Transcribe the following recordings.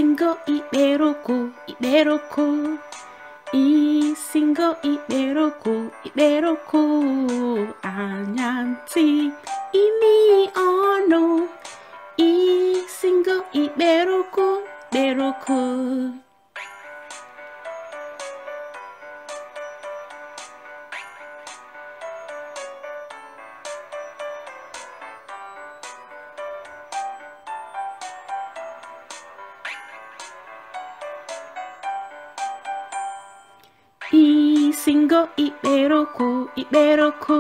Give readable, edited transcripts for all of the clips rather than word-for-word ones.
Isingo Iberoko, Iberoko. Isingo Iberoko, Iberoko. Anyanti Imi Ono. Isingo Iberoko, Iberoko. Isingo Iberoko, Iberoko.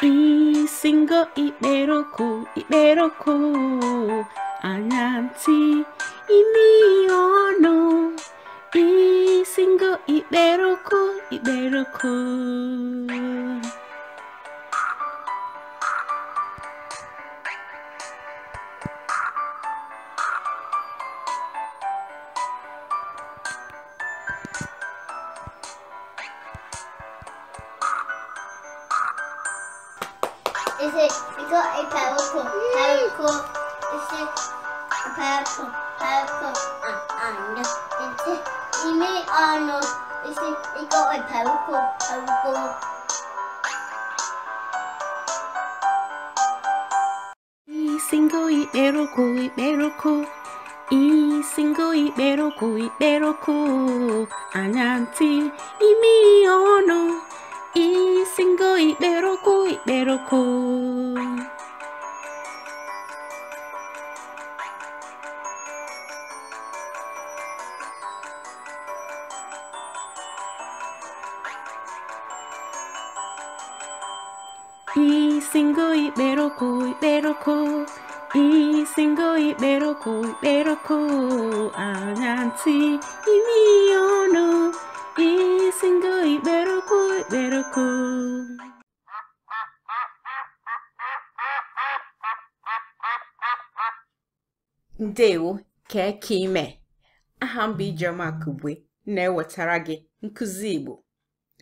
Isingo Iberoko, Iberoko. Anyanti Imi Ono. Isingo Iberoko, Iberoko. Is it? We got a pelican. Pelican. Is it a pelican? Pelican. And is it? You mean Arnold? Is it? We got a pelican. Pelican. Isingo Iberoko, Iberoko. Isingo Iberoko, Iberoko. Anyanti Imi Ono. Isingo Iberoko, Iberoko. Isingo Iberoko, Iberoko. Isingo Iberoko, Iberoko. Anyanti Imi Ono. Isingo Iberoko, Iberoko. Ndewo keke ime. Aha m bụ Ijeoma Kubwe na-ewetara gị nkuzi Igbo.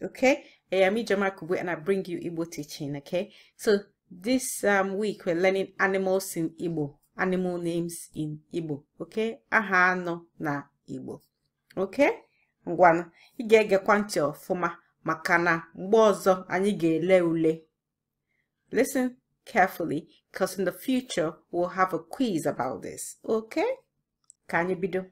Okay? I am Ijeoma Kubwe and I bring you Igbo teaching. Okay? So this week we're learning animals in Igbo. Animal names in Igbo. Okay? Aha anọ na Igbo. Okay? Ngwana, ị ga-egekwa ntị ọfụma maka na mgbe ọzọ anyị ga-ele ule. Listen carefully, because in the future we'll have a quiz about this. Okay? Ka anyị bido.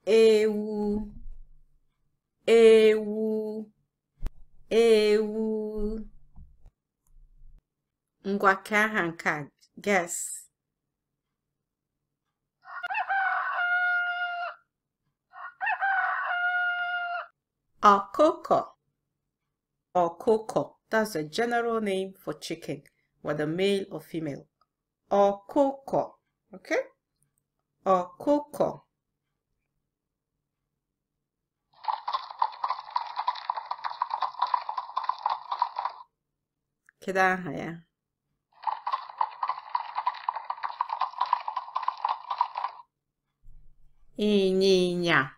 Ewu, ewu, ewu. Ngwa ka aha nke a, guess. Ọkụkọ. Ọkụkọ. That's a general name for chicken, whether male or female. Ọkụkọ. Okay? Ọkụkọ. Kedu aha ya? Ịnyịnya.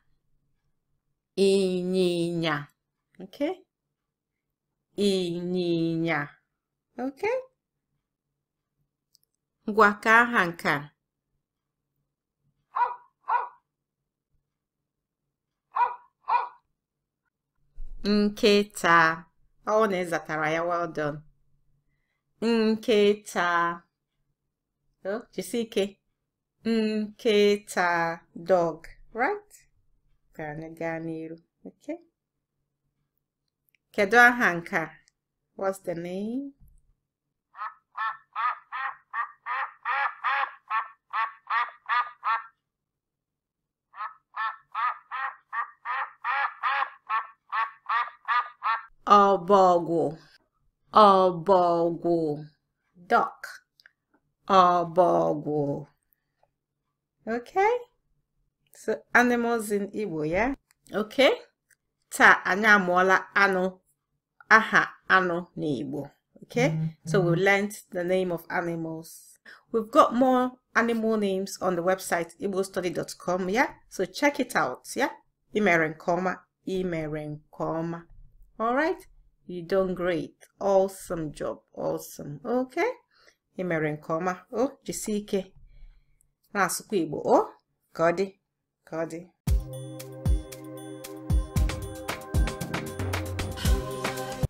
Ịnyịnya. Okay? Ịnyịnya. Okay? Ngwa ka aha nke a. Nkịta. Ọ na-ezatara ya, well done. Nkịta. Oh, jisie ike. Nkịta, dog, right? Gaa n'iru. Okay? Kedu aha nke a? What's the name? Ọbọgwụ. Ọbọgwụ. Duck. Ọbọgwụ. Okay? So animals in Igbo, yeah? Okay? Ta anyị amụọla anụ. Aha anụ n'Igbo. Okay? So we learned the name of animals. We've got more animal names on the website igbostudy.com, yeah? So check it out, yeah? Imere nke ọma, imere nke ọma. All right? You done great. Awesome job. Awesome. Okay? Imere nke ọma. O, jisie ike. Na-asụkwa Igbo. O, ka ọ dị. Ka ọ dị.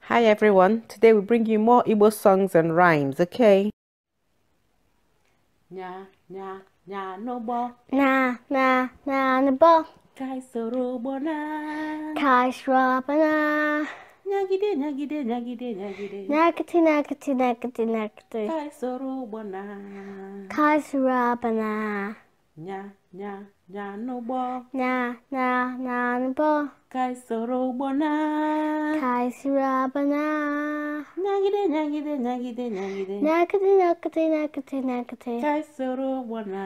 Hi everyone. Today we bring you more Igbo songs and rhymes, okay? Nya, nya, nya n'ụgbọ. Na, na, na n'ụgbọ. Ka anyị soro ụgbọ na. Ka anyị soro ụgbọ na. Nyagide, nyagide, nyagide, nyagide. Nakati, nakati, nakati, nakati. Ka anyị soro ụgbọ na. Ka anyị soro ụgbọ na. Nya, nya, nya n'ụgbọ. Na, na, na n'ụgbọ. Ka anyị soro ụgbọ na. Ka anyị soro ụgbọ na. Nyagide, nyagide, nyagide, nyagide. Nakati, nakati, nakati, nakati. Ka anyị soro ụgbọ na.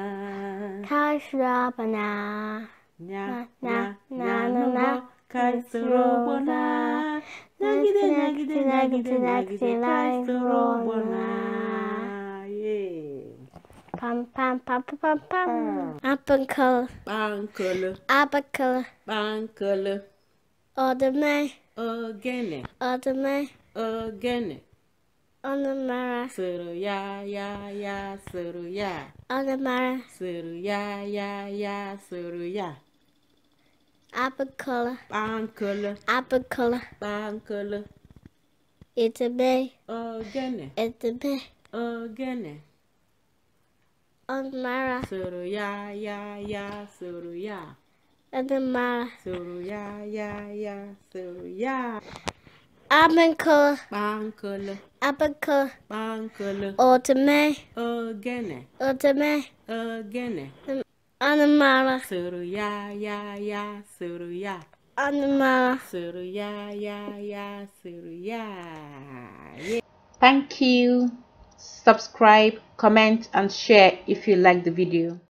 Ka anyị soro ụgbọ na. Nya, nya, nya n'ụgbọ. Ka anyị soro ụgbọ na. Nyagide, nyagide, nyagide, nyagide. Ka anyị soro ụgbọ na. Yeah. Pam, pam, pam, pam, pam, pam. Abankole. Bankole. Abankole. Bankole. Odeme. Ogene. Odeme. Ogene. Onamara. Soro ya, ya, ya, soro ya. Onamara. Soro ya, ya, ya, soro ya. Abankole. Bankole. Abankole. Bankole. Iteme. Ogene. Iteme. Ogene. Onamara. Soro ya, ya, ya, soro ya. Onamara. Soro ya, ya, ya, soro ya. Abankole. Bankole. Abankole. Bankole. Oteme. Ogene. Oteme. Ogene. Onamara. Soro ya, ya, ya, soro ya. Onamara. Soro ya, ya, ya, soro ya. Yeah. Thank you. Subscribe, comment, and share if you like the video.